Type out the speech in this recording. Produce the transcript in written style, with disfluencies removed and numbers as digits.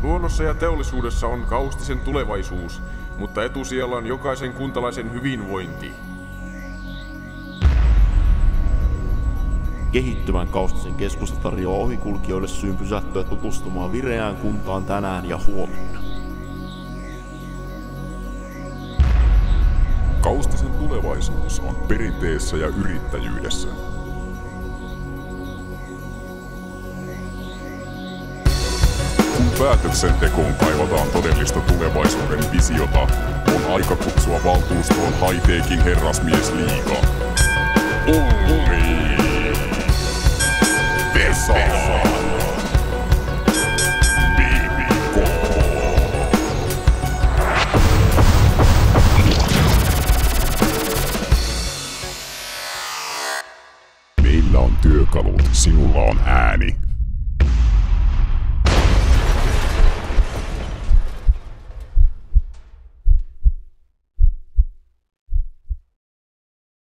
Luonnossa ja teollisuudessa on Kaustisen tulevaisuus, mutta etusijalla on jokaisen kuntalaisen hyvinvointi. Kehittyvän Kaustisen keskusta tarjoaa ohikulkijoille syyn pysähtyä tutustumaan vireään kuntaan tänään ja huomenna. Kaustisen tulevaisuus on perinteessä ja yrittäjyydessä. Kun päätöksentekoon kaivataan todellista tulevaisuuden visiota, on aika kutsua valtuustoon High-Techin herrasmiesliiga. Olli! Vesa! BBK! Meillä on työkalut, sinulla on ääni.